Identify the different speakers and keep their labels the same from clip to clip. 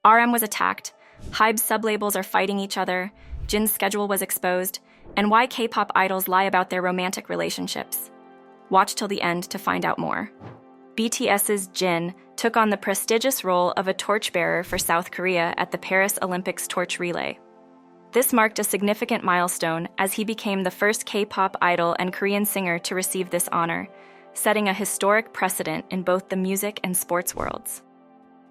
Speaker 1: RM was attacked, HYBE's sublabels are fighting each other, Jin's schedule was exposed, and why K-pop idols lie about their romantic relationships. Watch till the end to find out more. BTS's Jin took on the prestigious role of a torchbearer for South Korea at the Paris Olympics torch relay. This marked a significant milestone as he became the first K-pop idol and Korean singer to receive this honor, setting a historic precedent in both the music and sports worlds.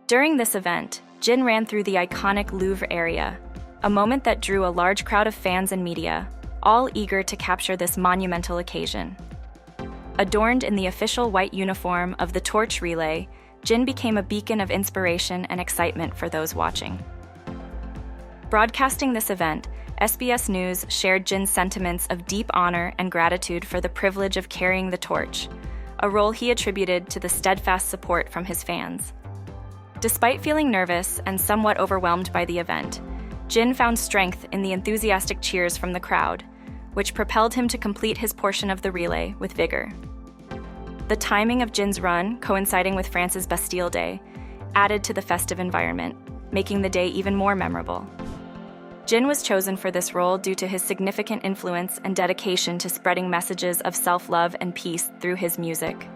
Speaker 1: During this event, Jin ran through the iconic Louvre area, a moment that drew a large crowd of fans and media, all eager to capture this monumental occasion. Adorned in the official white uniform of the torch relay, Jin became a beacon of inspiration and excitement for those watching. Broadcasting this event, SBS News shared Jin's sentiments of deep honor and gratitude for the privilege of carrying the torch, a role he attributed to the steadfast support from his fans. Despite feeling nervous and somewhat overwhelmed by the event, Jin found strength in the enthusiastic cheers from the crowd, which propelled him to complete his portion of the relay with vigor. The timing of Jin's run, coinciding with France's Bastille Day, added to the festive environment, making the day even more memorable. Jin was chosen for this role due to his significant influence and dedication to spreading messages of self-love and peace through his music,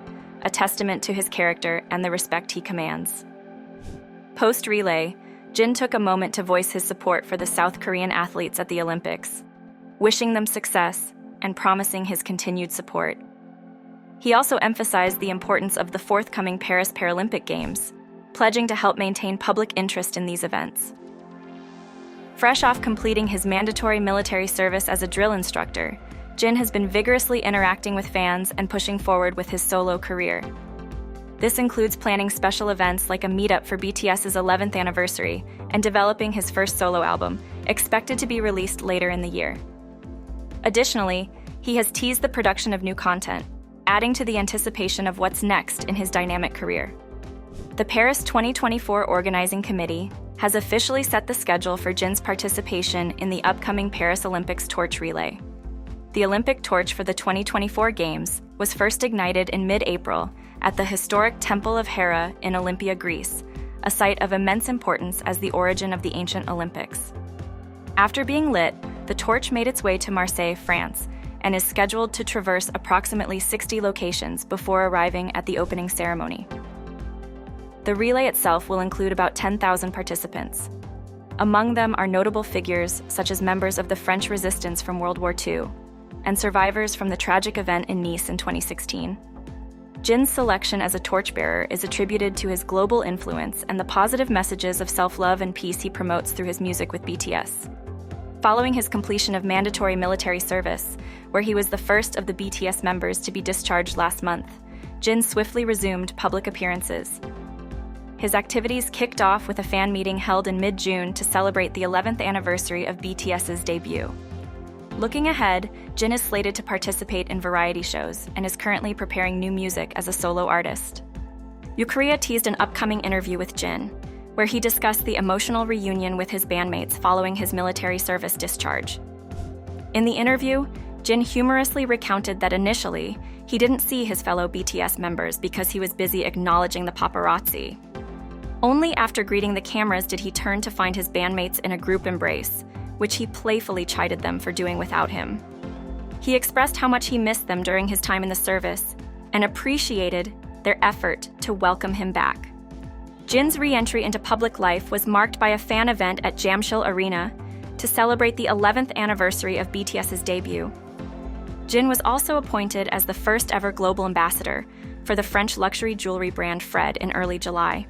Speaker 1: a testament to his character and the respect he commands. Post-relay, Jin took a moment to voice his support for the South Korean athletes at the Olympics, wishing them success and promising his continued support. He also emphasized the importance of the forthcoming Paris Paralympic Games, pledging to help maintain public interest in these events. Fresh off completing his mandatory military service as a drill instructor, Jin has been vigorously interacting with fans and pushing forward with his solo career. This includes planning special events like a meetup for BTS's 11th anniversary and developing his first solo album, expected to be released later in the year. Additionally, he has teased the production of new content, adding to the anticipation of what's next in his dynamic career. The Paris 2024 Organizing Committee has officially set the schedule for Jin's participation in the upcoming Paris Olympics torch relay. The Olympic torch for the 2024 Games was first ignited in mid-April at the historic Temple of Hera in Olympia, Greece, a site of immense importance as the origin of the ancient Olympics. After being lit, the torch made its way to Marseille, France, and is scheduled to traverse approximately 60 locations before arriving at the opening ceremony. The relay itself will include about 10,000 participants. Among them are notable figures such as members of the French resistance from World War II and survivors from the tragic event in Nice in 2016. Jin's selection as a torchbearer is attributed to his global influence and the positive messages of self-love and peace he promotes through his music with BTS. Following his completion of mandatory military service, where he was the first of the BTS members to be discharged last month, Jin swiftly resumed public appearances. His activities kicked off with a fan meeting held in mid-June to celebrate the 11th anniversary of BTS's debut. Looking ahead, Jin is slated to participate in variety shows and is currently preparing new music as a solo artist. Korea teased an upcoming interview with Jin, where he discussed the emotional reunion with his bandmates following his military service discharge. In the interview, Jin humorously recounted that initially, he didn't see his fellow BTS members because he was busy acknowledging the paparazzi. Only after greeting the cameras did he turn to find his bandmates in a group embrace, which he playfully chided them for doing without him. He expressed how much he missed them during his time in the service and appreciated their effort to welcome him back. Jin's re-entry into public life was marked by a fan event at Jamshil Arena to celebrate the 11th anniversary of BTS's debut. Jin was also appointed as the first ever global ambassador for the French luxury jewelry brand Fred in early July.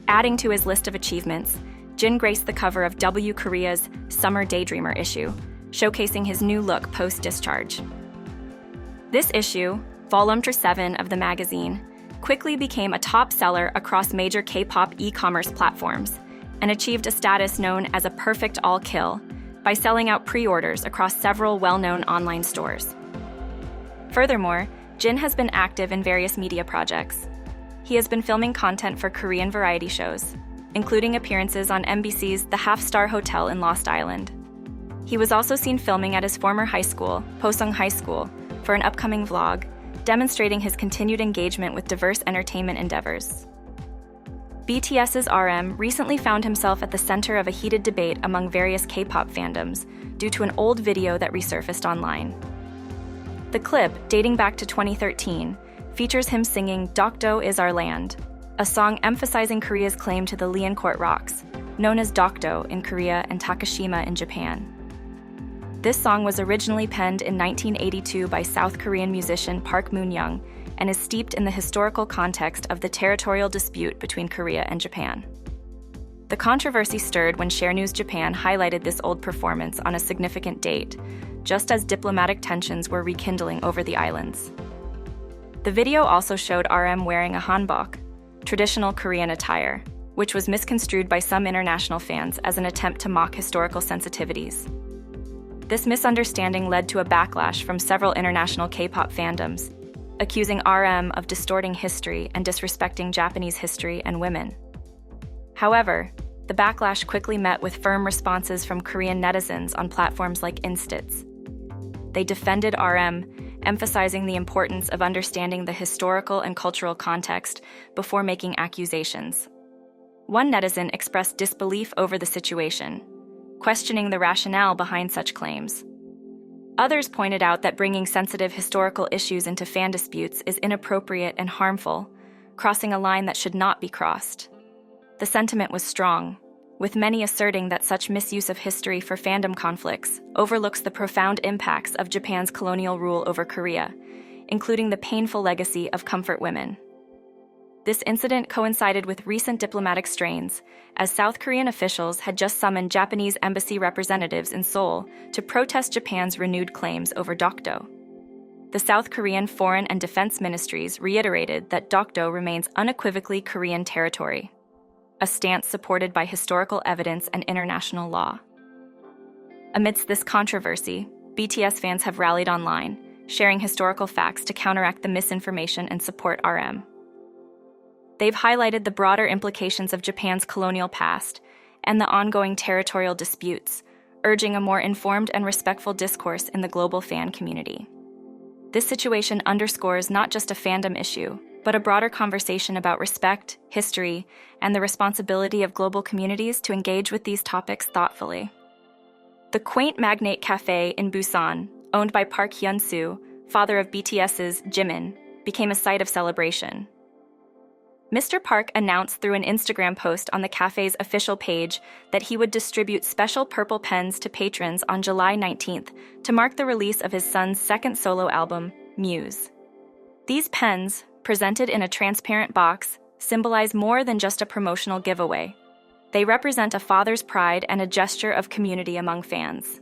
Speaker 1: Adding to his list of achievements, Jin graced the cover of W Korea's Summer Daydreamer issue, showcasing his new look post-discharge. This issue, volume 7 of the magazine, quickly became a top seller across major K-pop e-commerce platforms and achieved a status known as a perfect all-kill by selling out pre-orders across several well-known online stores. Furthermore, Jin has been active in various media projects. He has been filming content for Korean variety shows, including appearances on MBC's The Half-Star Hotel in Lost Island. He was also seen filming at his former high school, Posung High School, for an upcoming vlog, demonstrating his continued engagement with diverse entertainment endeavors. BTS's RM recently found himself at the center of a heated debate among various K-pop fandoms due to an old video that resurfaced online. The clip, dating back to 2013, features him singing "Dokdo is Our Land," a song emphasizing Korea's claim to the Leoncourt Rocks, known as Dokdo in Korea and Takashima in Japan. This song was originally penned in 1982 by South Korean musician Park Moon-young and is steeped in the historical context of the territorial dispute between Korea and Japan. The controversy stirred when Share News Japan highlighted this old performance on a significant date, just as diplomatic tensions were rekindling over the islands. The video also showed RM wearing a hanbok, traditional Korean attire, which was misconstrued by some international fans as an attempt to mock historical sensitivities. This misunderstanding led to a backlash from several international K-pop fandoms, accusing RM of distorting history and disrespecting Japanese history and women. However, the backlash quickly met with firm responses from Korean netizens on platforms like Instits. They defended RM, emphasizing the importance of understanding the historical and cultural context before making accusations. One netizen expressed disbelief over the situation, questioning the rationale behind such claims. Others pointed out that bringing sensitive historical issues into fan disputes is inappropriate and harmful, crossing a line that should not be crossed. The sentiment was strong, with many asserting that such misuse of history for fandom conflicts overlooks the profound impacts of Japan's colonial rule over Korea, including the painful legacy of comfort women. This incident coincided with recent diplomatic strains, as South Korean officials had just summoned Japanese embassy representatives in Seoul to protest Japan's renewed claims over Dokdo. The South Korean Foreign and Defense Ministries reiterated that Dokdo remains unequivocally Korean territory, a stance supported by historical evidence and international law. Amidst this controversy, BTS fans have rallied online, sharing historical facts to counteract the misinformation and support RM. They've highlighted the broader implications of Japan's colonial past and the ongoing territorial disputes, urging a more informed and respectful discourse in the global fan community. This situation underscores not just a fandom issue, but a broader conversation about respect, history, and the responsibility of global communities to engage with these topics thoughtfully. The quaint Magnate Cafe in Busan, owned by Park Hyun-soo, father of BTS's Jimin, became a site of celebration. Mr. Park announced through an Instagram post on the cafe's official page that he would distribute special purple pens to patrons on July 19th to mark the release of his son's second solo album, Muse. These pens, presented in a transparent box, symbolize more than just a promotional giveaway. They represent a father's pride and a gesture of community among fans.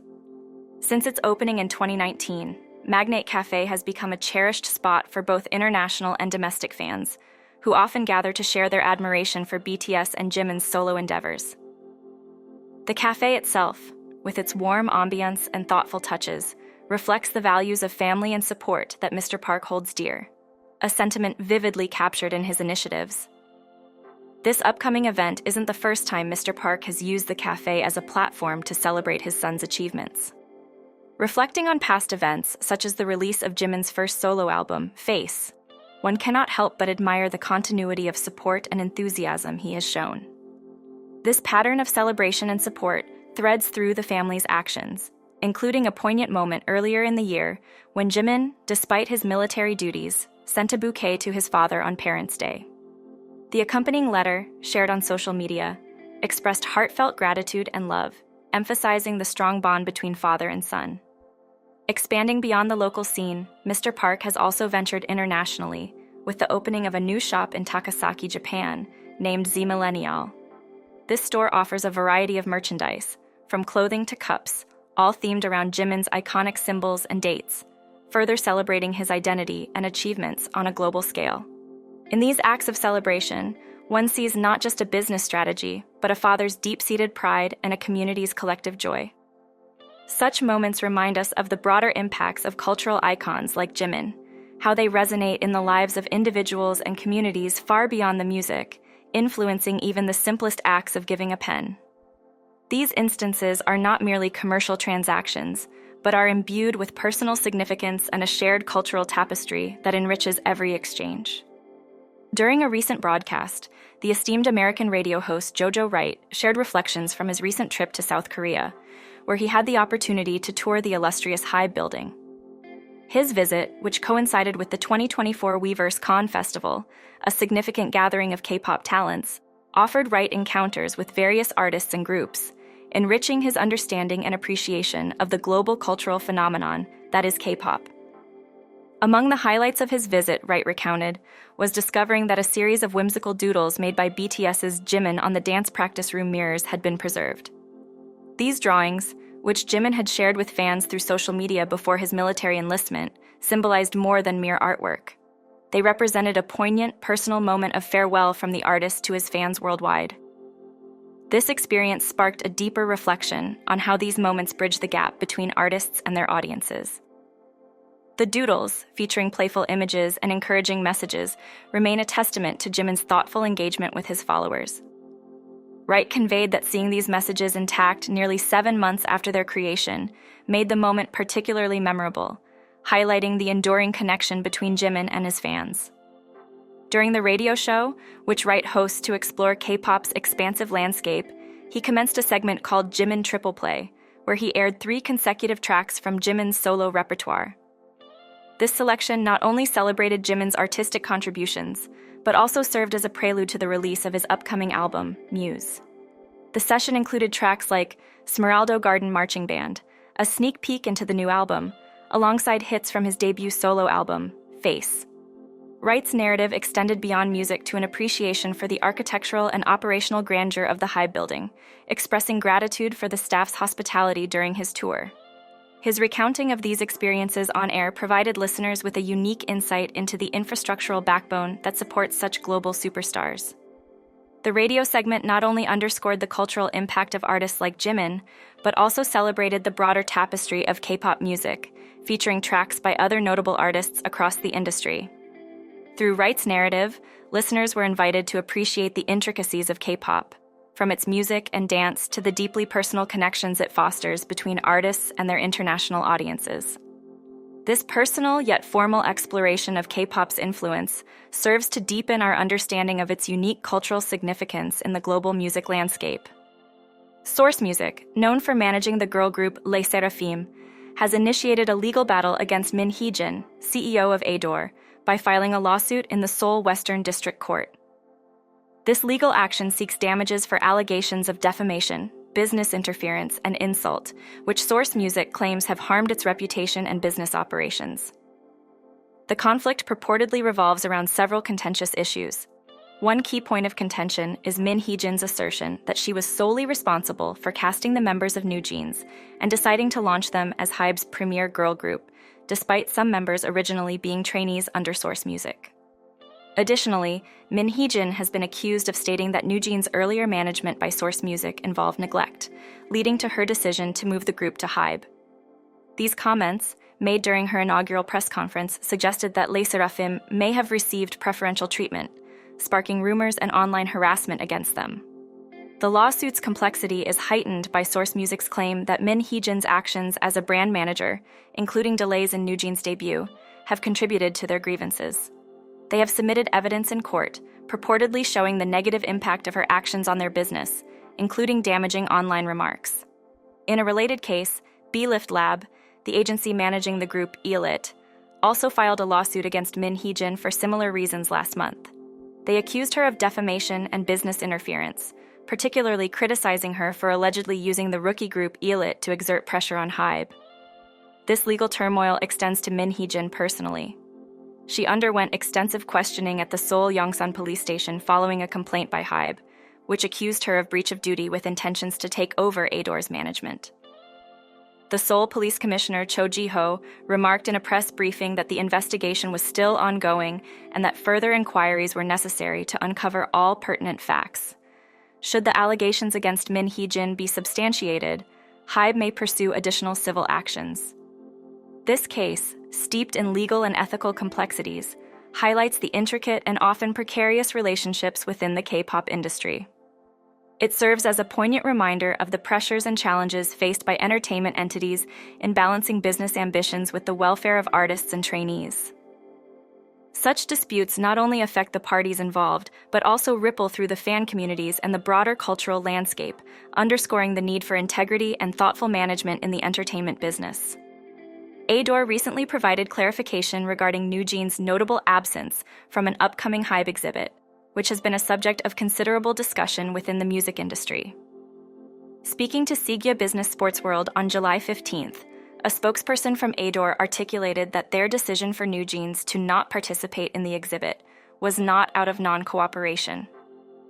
Speaker 1: Since its opening in 2019, Magnate Cafe has become a cherished spot for both international and domestic fans, who often gather to share their admiration for BTS and Jimin's solo endeavors. The cafe itself, with its warm ambience and thoughtful touches, reflects the values of family and support that Mr. Park holds dear, a sentiment vividly captured in his initiatives. This upcoming event isn't the first time Mr. Park has used the cafe as a platform to celebrate his son's achievements. Reflecting on past events, such as the release of Jimin's first solo album, Face, one cannot help but admire the continuity of support and enthusiasm he has shown. This pattern of celebration and support threads through the family's actions, including a poignant moment earlier in the year when Jimin, despite his military duties, sent a bouquet to his father on Parents' Day. The accompanying letter, shared on social media, expressed heartfelt gratitude and love, emphasizing the strong bond between father and son. Expanding beyond the local scene, Mr. Park has also ventured internationally with the opening of a new shop in Takasaki, Japan, named Z Millennial. This store offers a variety of merchandise, from clothing to cups, all themed around Jimin's iconic symbols and dates, further celebrating his identity and achievements on a global scale. In these acts of celebration, one sees not just a business strategy, but a father's deep-seated pride and a community's collective joy. Such moments remind us of the broader impacts of cultural icons like Jimin, how they resonate in the lives of individuals and communities far beyond the music, influencing even the simplest acts of giving a pen. These instances are not merely commercial transactions, but are imbued with personal significance and a shared cultural tapestry that enriches every exchange. During a recent broadcast, the esteemed American radio host Jojo Wright shared reflections from his recent trip to South Korea, where he had the opportunity to tour the illustrious HYBE building. His visit, which coincided with the 2024 Weverse Con Festival, a significant gathering of K-pop talents, offered Wright encounters with various artists and groups, enriching his understanding and appreciation of the global cultural phenomenon that is K-pop. Among the highlights of his visit, Wright recounted, was discovering that a series of whimsical doodles made by BTS's Jimin on the dance practice room mirrors had been preserved. These drawings, which Jimin had shared with fans through social media before his military enlistment, symbolized more than mere artwork. They represented a poignant, personal moment of farewell from the artist to his fans worldwide. This experience sparked a deeper reflection on how these moments bridge the gap between artists and their audiences. The doodles, featuring playful images and encouraging messages, remain a testament to Jimin's thoughtful engagement with his followers. Wright conveyed that seeing these messages intact nearly 7 months after their creation made the moment particularly memorable, highlighting the enduring connection between Jimin and his fans. During the radio show, which Wright hosts to explore K-pop's expansive landscape, he commenced a segment called Jimin Triple Play, where he aired 3 consecutive tracks from Jimin's solo repertoire. This selection not only celebrated Jimin's artistic contributions, but also served as a prelude to the release of his upcoming album, Muse. The session included tracks like Smeraldo Garden Marching Band, a sneak peek into the new album, alongside hits from his debut solo album, Face. Wright's narrative extended beyond music to an appreciation for the architectural and operational grandeur of the HYBE building, expressing gratitude for the staff's hospitality during his tour. His recounting of these experiences on air provided listeners with a unique insight into the infrastructural backbone that supports such global superstars. The radio segment not only underscored the cultural impact of artists like Jimin, but also celebrated the broader tapestry of K-pop music, featuring tracks by other notable artists across the industry. Through Wright's narrative, listeners were invited to appreciate the intricacies of K-pop, from its music and dance to the deeply personal connections it fosters between artists and their international audiences. This personal yet formal exploration of K-pop's influence serves to deepen our understanding of its unique cultural significance in the global music landscape. Source Music, known for managing the girl group Les Seraphim, has initiated a legal battle against Min Hee-jin, CEO of ADOR, by filing a lawsuit in the Seoul Western District Court. This legal action seeks damages for allegations of defamation, business interference, and insult, which Source Music claims have harmed its reputation and business operations. The conflict purportedly revolves around several contentious issues. One key point of contention is Min Hee-jin's assertion that she was solely responsible for casting the members of NewJeans and deciding to launch them as HYBE's premier girl group, despite some members originally being trainees under Source Music. Additionally, Min Hee-jin has been accused of stating that NewJeans' earlier management by Source Music involved neglect, leading to her decision to move the group to HYBE. These comments, made during her inaugural press conference, suggested that Les Seraphim may have received preferential treatment, sparking rumors and online harassment against them. The lawsuit's complexity is heightened by Source Music's claim that Min Hee-jin's actions as a brand manager, including delays in NewJeans' debut, have contributed to their grievances. They have submitted evidence in court, purportedly showing the negative impact of her actions on their business, including damaging online remarks. In a related case, B-Lift Lab, the agency managing the group ELIT, also filed a lawsuit against Min Hee-jin for similar reasons last month. They accused her of defamation and business interference, particularly criticizing her for allegedly using the rookie group ELIT to exert pressure on HYBE. This legal turmoil extends to Min Hee-jin personally. She underwent extensive questioning at the Seoul Yongsan police station following a complaint by HYBE, which accused her of breach of duty with intentions to take over ADOR's management. The Seoul Police Commissioner Cho Ji-ho remarked in a press briefing that the investigation was still ongoing and that further inquiries were necessary to uncover all pertinent facts. Should the allegations against Min Hee-jin be substantiated, HYBE may pursue additional civil actions. This case, steeped in legal and ethical complexities, highlights the intricate and often precarious relationships within the K-pop industry. It serves as a poignant reminder of the pressures and challenges faced by entertainment entities in balancing business ambitions with the welfare of artists and trainees. Such disputes not only affect the parties involved, but also ripple through the fan communities and the broader cultural landscape, underscoring the need for integrity and thoughtful management in the entertainment business. ADOR recently provided clarification regarding NewJeans' notable absence from an upcoming HYBE exhibit, which has been a subject of considerable discussion within the music industry. Speaking to Sigya Business Sports World on July 15th, a spokesperson from ADOR articulated that their decision for NewJeans to not participate in the exhibit was not out of non-cooperation.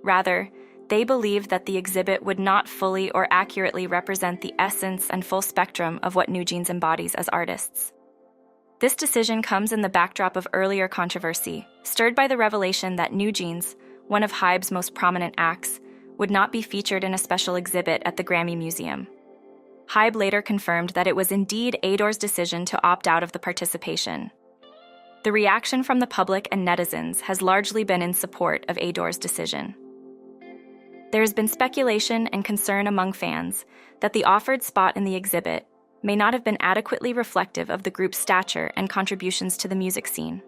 Speaker 1: Rather, they believed that the exhibit would not fully or accurately represent the essence and full spectrum of what NewJeans embodies as artists. This decision comes in the backdrop of earlier controversy, stirred by the revelation that NewJeans, one of HYBE's most prominent acts, would not be featured in a special exhibit at the Grammy Museum. HYBE later confirmed that it was indeed ADOR's decision to opt out of the participation. The reaction from the public and netizens has largely been in support of ADOR's decision. There has been speculation and concern among fans that the offered spot in the exhibit may not have been adequately reflective of the group's stature and contributions to the music scene.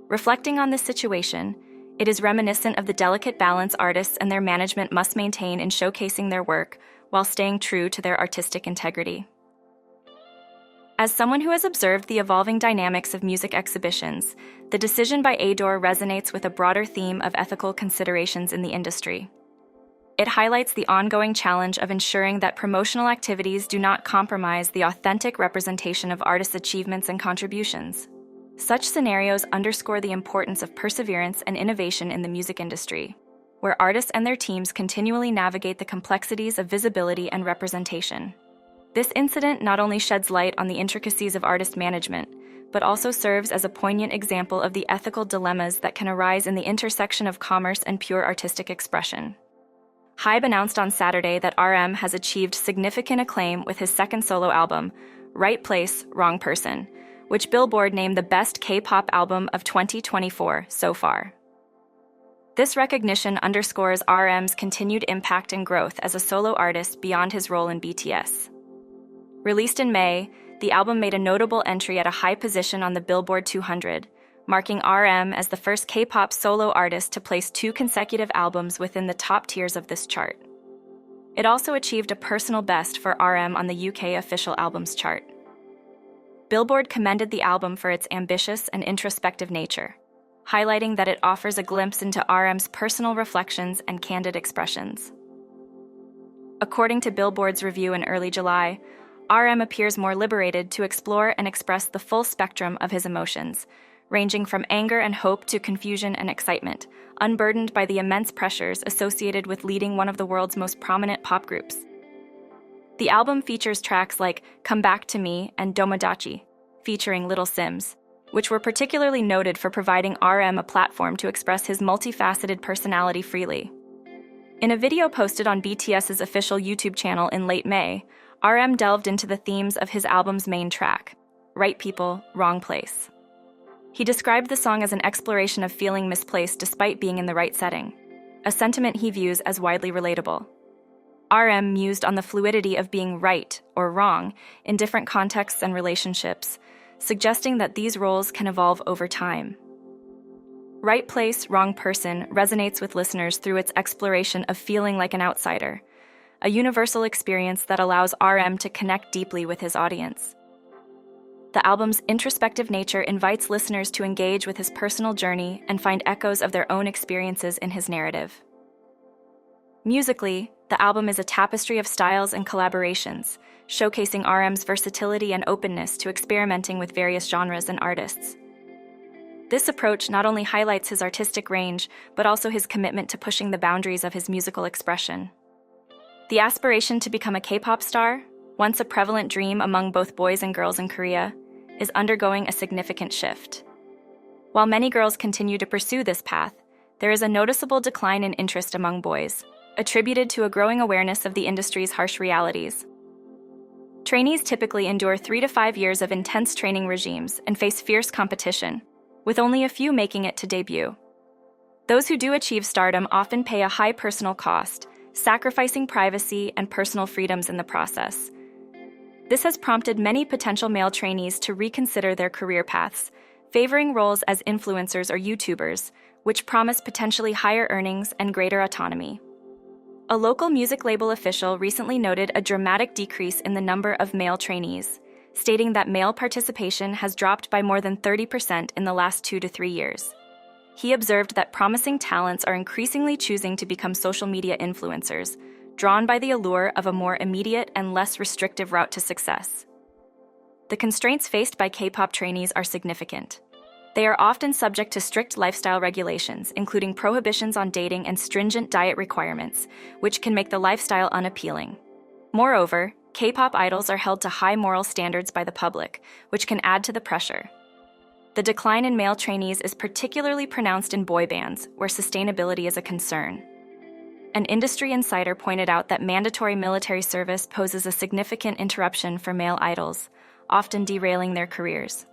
Speaker 1: Reflecting on this situation, it is reminiscent of the delicate balance artists and their management must maintain in showcasing their work while staying true to their artistic integrity. As someone who has observed the evolving dynamics of music exhibitions, the decision by ADOR resonates with a broader theme of ethical considerations in the industry. It highlights the ongoing challenge of ensuring that promotional activities do not compromise the authentic representation of artists' achievements and contributions. Such scenarios underscore the importance of perseverance and innovation in the music industry, where artists and their teams continually navigate the complexities of visibility and representation. This incident not only sheds light on the intricacies of artist management, but also serves as a poignant example of the ethical dilemmas that can arise in the intersection of commerce and pure artistic expression. HYBE announced on Saturday that RM has achieved significant acclaim with his second solo album, Right Place, Wrong Person, which Billboard named the best K-pop album of 2024 so far. This recognition underscores RM's continued impact and growth as a solo artist beyond his role in BTS. Released in May, the album made a notable entry at a high position on the Billboard 200, marking RM as the first K-pop solo artist to place 2 consecutive albums within the top tiers of this chart. It also achieved a personal best for RM on the UK official albums chart. Billboard commended the album for its ambitious and introspective nature, highlighting that it offers a glimpse into RM's personal reflections and candid expressions. According to Billboard's review in early July, RM appears more liberated to explore and express the full spectrum of his emotions, ranging from anger and hope to confusion and excitement, unburdened by the immense pressures associated with leading one of the world's most prominent pop groups. The album features tracks like Come Back to Me and Domodachi, featuring Little Sims, which were particularly noted for providing RM a platform to express his multifaceted personality freely. In a video posted on BTS's official YouTube channel in late May, RM delved into the themes of his album's main track, Right People, Wrong Place. He described the song as an exploration of feeling misplaced despite being in the right setting, a sentiment he views as widely relatable. RM mused on the fluidity of being right or wrong in different contexts and relationships, suggesting that these roles can evolve over time. Right Place, Wrong Person resonates with listeners through its exploration of feeling like an outsider, a universal experience that allows RM to connect deeply with his audience. The album's introspective nature invites listeners to engage with his personal journey and find echoes of their own experiences in his narrative. Musically, the album is a tapestry of styles and collaborations, showcasing RM's versatility and openness to experimenting with various genres and artists. This approach not only highlights his artistic range, but also his commitment to pushing the boundaries of his musical expression. The aspiration to become a K-pop star, once a prevalent dream among both boys and girls in Korea, is undergoing a significant shift. While many girls continue to pursue this path, there is a noticeable decline in interest among boys, attributed to a growing awareness of the industry's harsh realities. Trainees typically endure 3 to 5 years of intense training regimes and face fierce competition, with only a few making it to debut. Those who do achieve stardom often pay a high personal cost, sacrificing privacy and personal freedoms in the process. This has prompted many potential male trainees to reconsider their career paths, favoring roles as influencers or YouTubers, which promise potentially higher earnings and greater autonomy. A local music label official recently noted a dramatic decrease in the number of male trainees, stating that male participation has dropped by more than 30% in the last 2 to 3 years. He observed that promising talents are increasingly choosing to become social media influencers, drawn by the allure of a more immediate and less restrictive route to success. The constraints faced by K-pop trainees are significant. They are often subject to strict lifestyle regulations, including prohibitions on dating and stringent diet requirements, which can make the lifestyle unappealing. Moreover, K-pop idols are held to high moral standards by the public, which can add to the pressure. The decline in male trainees is particularly pronounced in boy bands, where sustainability is a concern. An industry insider pointed out that mandatory military service poses a significant interruption for male idols, often derailing their careers.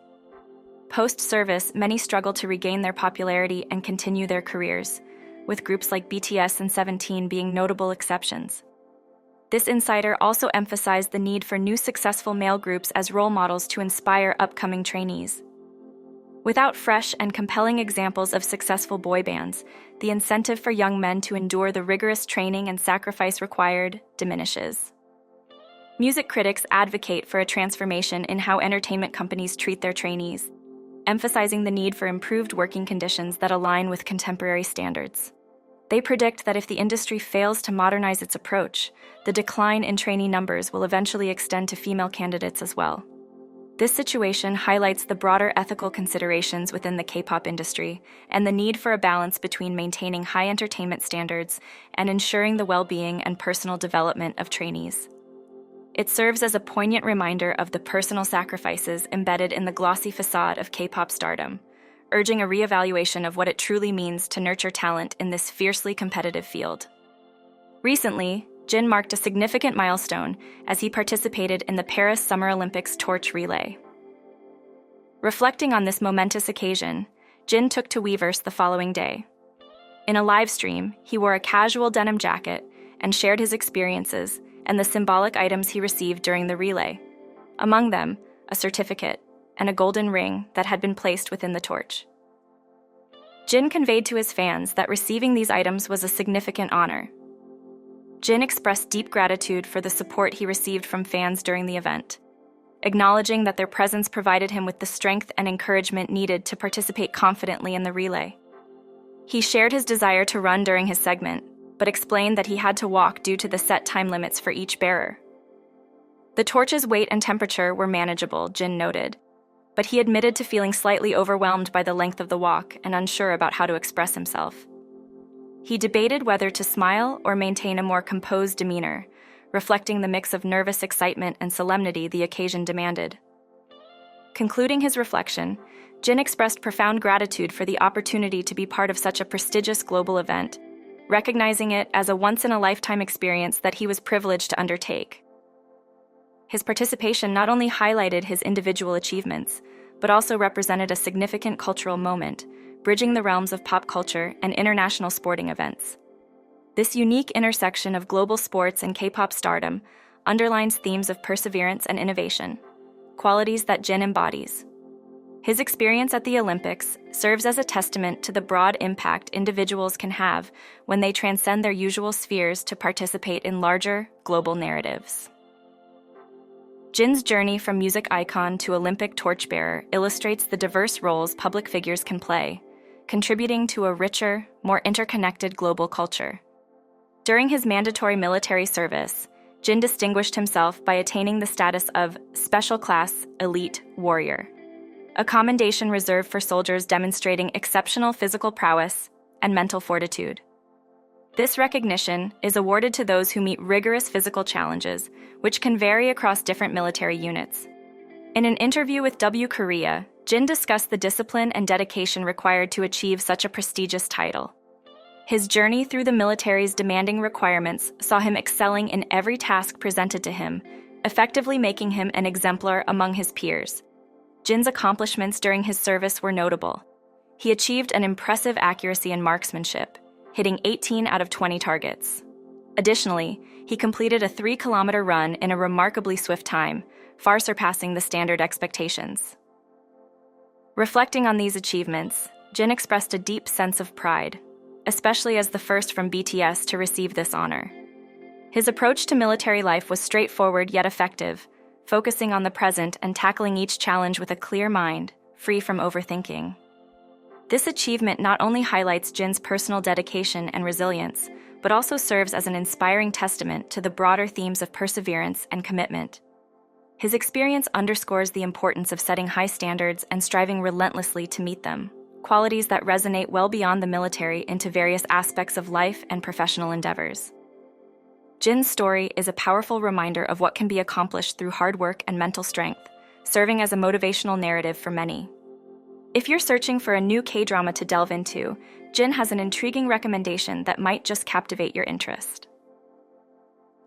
Speaker 1: Post-service, many struggle to regain their popularity and continue their careers, with groups like BTS and 17 being notable exceptions. This insider also emphasized the need for new successful male groups as role models to inspire upcoming trainees. Without fresh and compelling examples of successful boy bands, the incentive for young men to endure the rigorous training and sacrifice required diminishes. Music critics advocate for a transformation in how entertainment companies treat their trainees, emphasizing the need for improved working conditions that align with contemporary standards. They predict that if the industry fails to modernize its approach, the decline in trainee numbers will eventually extend to female candidates as well. This situation highlights the broader ethical considerations within the K-pop industry and the need for a balance between maintaining high entertainment standards and ensuring the well-being and personal development of trainees. It serves as a poignant reminder of the personal sacrifices embedded in the glossy facade of K-pop stardom, urging a reevaluation of what it truly means to nurture talent in this fiercely competitive field. Recently, Jin marked a significant milestone as he participated in the Paris Summer Olympics torch relay. Reflecting on this momentous occasion, Jin took to Weverse the following day. In a live stream, he wore a casual denim jacket and shared his experiences and the symbolic items he received during the relay. Among them, a certificate and a golden ring that had been placed within the torch. Jin conveyed to his fans that receiving these items was a significant honor. Jin expressed deep gratitude for the support he received from fans during the event, acknowledging that their presence provided him with the strength and encouragement needed to participate confidently in the relay. He shared his desire to run during his segment, but explained that he had to walk due to the set time limits for each bearer. The torch's weight and temperature were manageable, Jin noted, but he admitted to feeling slightly overwhelmed by the length of the walk and unsure about how to express himself. He debated whether to smile or maintain a more composed demeanor, reflecting the mix of nervous excitement and solemnity the occasion demanded. Concluding his reflection, Jin expressed profound gratitude for the opportunity to be part of such a prestigious global event, recognizing it as a once-in-a-lifetime experience that he was privileged to undertake. His participation not only highlighted his individual achievements, but also represented a significant cultural moment, bridging the realms of pop culture and international sporting events. This unique intersection of global sports and K-pop stardom underlines themes of perseverance and innovation, qualities that Jin embodies. His experience at the Olympics serves as a testament to the broad impact individuals can have when they transcend their usual spheres to participate in larger, global narratives. Jin's journey from music icon to Olympic torchbearer illustrates the diverse roles public figures can play, contributing to a richer, more interconnected global culture. During his mandatory military service, Jin distinguished himself by attaining the status of Special Class Elite Warrior, a commendation reserved for soldiers demonstrating exceptional physical prowess and mental fortitude. This recognition is awarded to those who meet rigorous physical challenges, which can vary across different military units. In an interview with W Korea, Jin discussed the discipline and dedication required to achieve such a prestigious title. His journey through the military's demanding requirements saw him excelling in every task presented to him, effectively making him an exemplar among his peers. Jin's accomplishments during his service were notable. He achieved an impressive accuracy in marksmanship, hitting 18 out of 20 targets. Additionally, he completed a 3-kilometer run in a remarkably swift time, far surpassing the standard expectations. Reflecting on these achievements, Jin expressed a deep sense of pride, especially as the first from BTS to receive this honor. His approach to military life was straightforward yet effective, focusing on the present and tackling each challenge with a clear mind, free from overthinking. This achievement not only highlights Jin's personal dedication and resilience, but also serves as an inspiring testament to the broader themes of perseverance and commitment. His experience underscores the importance of setting high standards and striving relentlessly to meet them, qualities that resonate well beyond the military into various aspects of life and professional endeavors. Jin's story is a powerful reminder of what can be accomplished through hard work and mental strength, serving as a motivational narrative for many. If you're searching for a new K-drama to delve into, Jin has an intriguing recommendation that might just captivate your interest.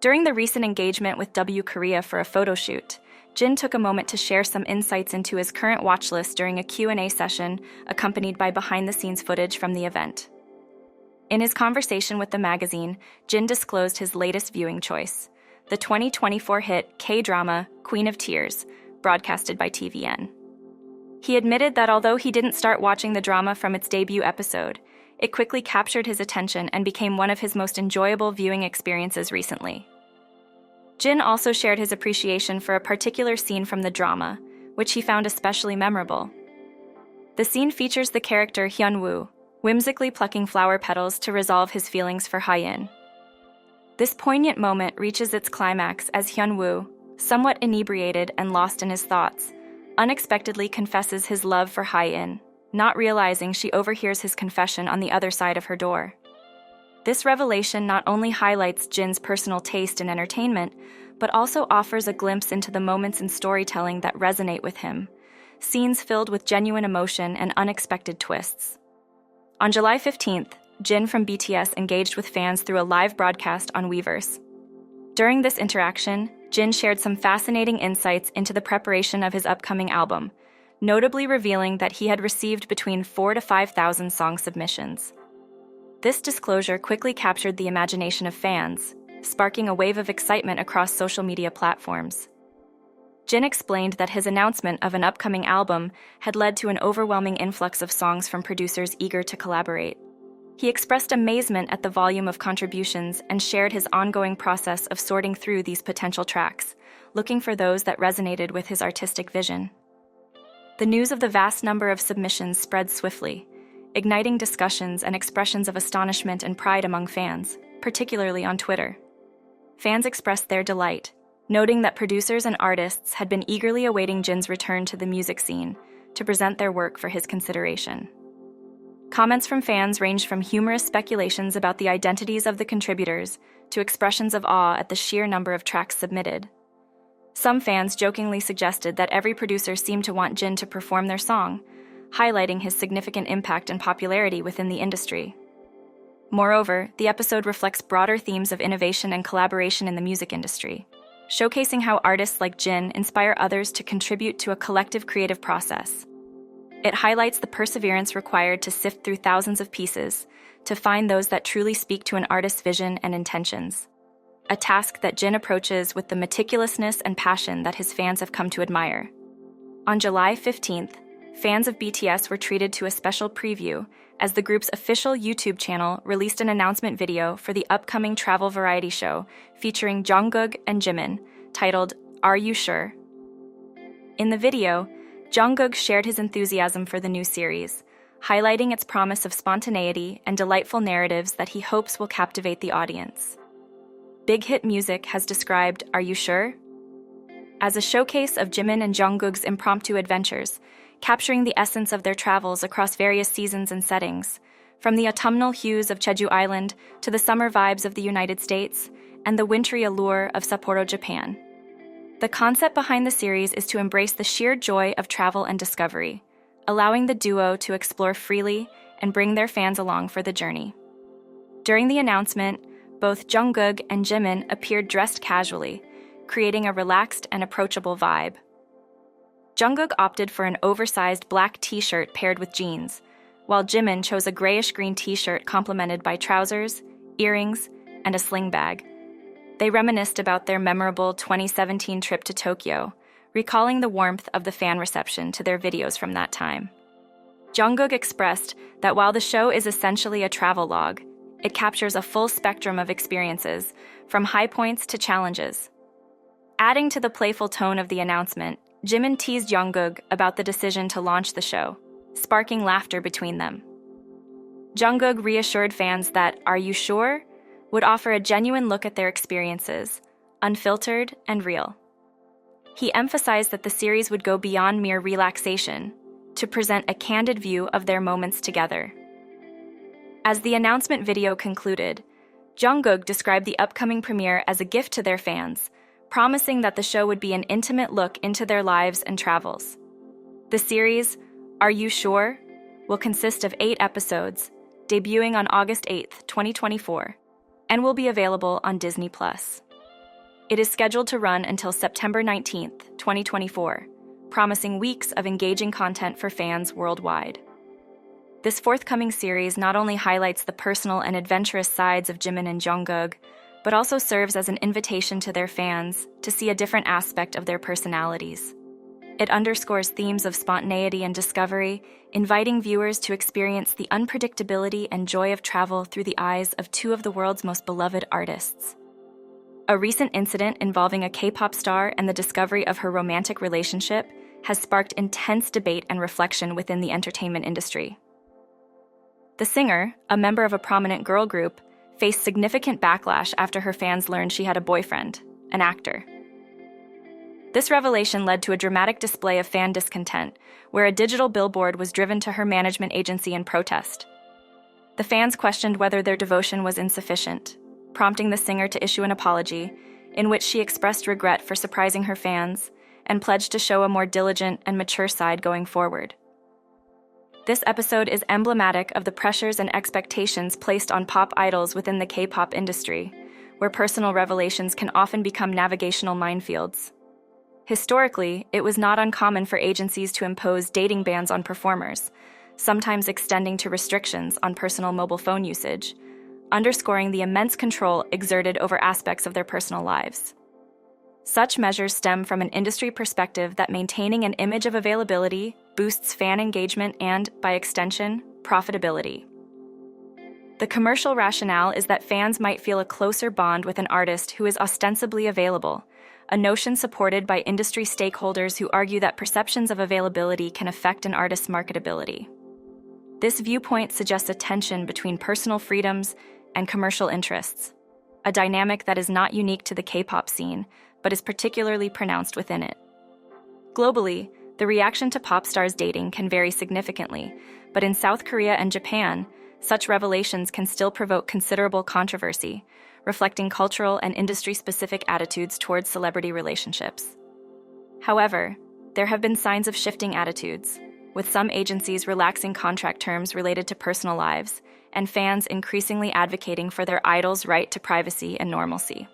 Speaker 1: During the recent engagement with W Korea for a photo shoot, Jin took a moment to share some insights into his current watch list during a Q&A session accompanied by behind-the-scenes footage from the event. In his conversation with the magazine, Jin disclosed his latest viewing choice, the 2024 hit K-drama Queen of Tears, broadcasted by TVN. He admitted that although he didn't start watching the drama from its debut episode, it quickly captured his attention and became one of his most enjoyable viewing experiences recently. Jin also shared his appreciation for a particular scene from the drama, which he found especially memorable. The scene features the character Hyun-woo, whimsically plucking flower petals to resolve his feelings for Hae-in. This poignant moment reaches its climax as Hyun-woo, somewhat inebriated and lost in his thoughts, unexpectedly confesses his love for Hae-in, not realizing she overhears his confession on the other side of her door. This revelation not only highlights Jin's personal taste in entertainment, but also offers a glimpse into the moments in storytelling that resonate with him, scenes filled with genuine emotion and unexpected twists. On July 15th, Jin from BTS engaged with fans through a live broadcast on Weverse. During this interaction, Jin shared some fascinating insights into the preparation of his upcoming album, notably revealing that he had received between 4,000 to 5,000 song submissions. This disclosure quickly captured the imagination of fans, sparking a wave of excitement across social media platforms. Jin explained that his announcement of an upcoming album had led to an overwhelming influx of songs from producers eager to collaborate. He expressed amazement at the volume of contributions and shared his ongoing process of sorting through these potential tracks, looking for those that resonated with his artistic vision. The news of the vast number of submissions spread swiftly, igniting discussions and expressions of astonishment and pride among fans, particularly on Twitter. Fans expressed their delight, noting that producers and artists had been eagerly awaiting Jin's return to the music scene to present their work for his consideration. Comments from fans ranged from humorous speculations about the identities of the contributors to expressions of awe at the sheer number of tracks submitted. Some fans jokingly suggested that every producer seemed to want Jin to perform their song, highlighting his significant impact and popularity within the industry. Moreover, the episode reflects broader themes of innovation and collaboration in the music industry, showcasing how artists like Jin inspire others to contribute to a collective creative process. It highlights the perseverance required to sift through thousands of pieces to find those that truly speak to an artist's vision and intentions, a task that Jin approaches with the meticulousness and passion that his fans have come to admire. On July 15th, fans of BTS were treated to a special preview as the group's official YouTube channel released an announcement video for the upcoming travel variety show featuring Jungkook and Jimin, titled "Are You Sure?" In the video, Jungkook shared his enthusiasm for the new series, highlighting its promise of spontaneity and delightful narratives that he hopes will captivate the audience. Big Hit Music has described "Are You Sure?" as a showcase of Jimin and Jungkook's impromptu adventures, capturing the essence of their travels across various seasons and settings, from the autumnal hues of Jeju Island to the summer vibes of the United States and the wintry allure of Sapporo, Japan. The concept behind the series is to embrace the sheer joy of travel and discovery, allowing the duo to explore freely and bring their fans along for the journey. During the announcement, both Jungkook and Jimin appeared dressed casually, creating a relaxed and approachable vibe. Jungkook opted for an oversized black t-shirt paired with jeans, while Jimin chose a grayish-green t-shirt complemented by trousers, earrings, and a sling bag. They reminisced about their memorable 2017 trip to Tokyo, recalling the warmth of the fan reception to their videos from that time. Jungkook expressed that while the show is essentially a travel log, it captures a full spectrum of experiences, from high points to challenges. Adding to the playful tone of the announcement, Jimin teased Jungkook about the decision to launch the show, sparking laughter between them. Jungkook reassured fans that "Are You Sure?" would offer a genuine look at their experiences, unfiltered and real. He emphasized that the series would go beyond mere relaxation to present a candid view of their moments together. As the announcement video concluded, Jungkook described the upcoming premiere as a gift to their fans, promising that the show would be an intimate look into their lives and travels. The series, Are You Sure?, will consist of 8 episodes, debuting on August 8, 2024, and will be available on Disney+. It is scheduled to run until September 19, 2024, promising weeks of engaging content for fans worldwide. This forthcoming series not only highlights the personal and adventurous sides of Jimin and Jungkook, but also serves as an invitation to their fans to see a different aspect of their personalities. It underscores themes of spontaneity and discovery, inviting viewers to experience the unpredictability and joy of travel through the eyes of 2 of the world's most beloved artists. A recent incident involving a K-pop star and the discovery of her romantic relationship has sparked intense debate and reflection within the entertainment industry. The singer, a member of a prominent girl group, faced significant backlash after her fans learned she had a boyfriend, an actor. This revelation led to a dramatic display of fan discontent, where a digital billboard was driven to her management agency in protest. The fans questioned whether their devotion was insufficient, prompting the singer to issue an apology, in which she expressed regret for surprising her fans and pledged to show a more diligent and mature side going forward. This episode is emblematic of the pressures and expectations placed on pop idols within the K-pop industry, where personal revelations can often become navigational minefields. Historically, it was not uncommon for agencies to impose dating bans on performers, sometimes extending to restrictions on personal mobile phone usage, underscoring the immense control exerted over aspects of their personal lives. Such measures stem from an industry perspective that maintaining an image of availability boosts fan engagement and, by extension, profitability. The commercial rationale is that fans might feel a closer bond with an artist who is ostensibly available, a notion supported by industry stakeholders who argue that perceptions of availability can affect an artist's marketability. This viewpoint suggests a tension between personal freedoms and commercial interests, a dynamic that is not unique to the K-pop scene, but is particularly pronounced within it. Globally, the reaction to pop stars dating can vary significantly, but in South Korea and Japan, such revelations can still provoke considerable controversy, reflecting cultural and industry-specific attitudes towards celebrity relationships. However, there have been signs of shifting attitudes, with some agencies relaxing contract terms related to personal lives, and fans increasingly advocating for their idols' right to privacy and normalcy.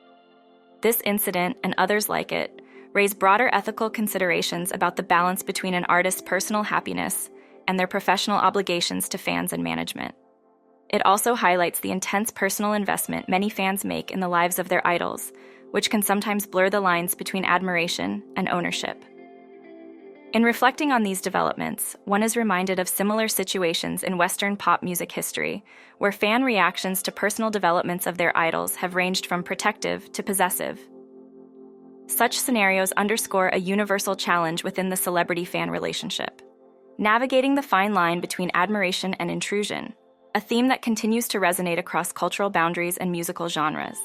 Speaker 1: This incident, and others like it, raise broader ethical considerations about the balance between an artist's personal happiness and their professional obligations to fans and management. It also highlights the intense personal investment many fans make in the lives of their idols, which can sometimes blur the lines between admiration and ownership. In reflecting on these developments, one is reminded of similar situations in Western pop music history, where fan reactions to personal developments of their idols have ranged from protective to possessive. Such scenarios underscore a universal challenge within the celebrity-fan relationship, navigating the fine line between admiration and intrusion, a theme that continues to resonate across cultural boundaries and musical genres.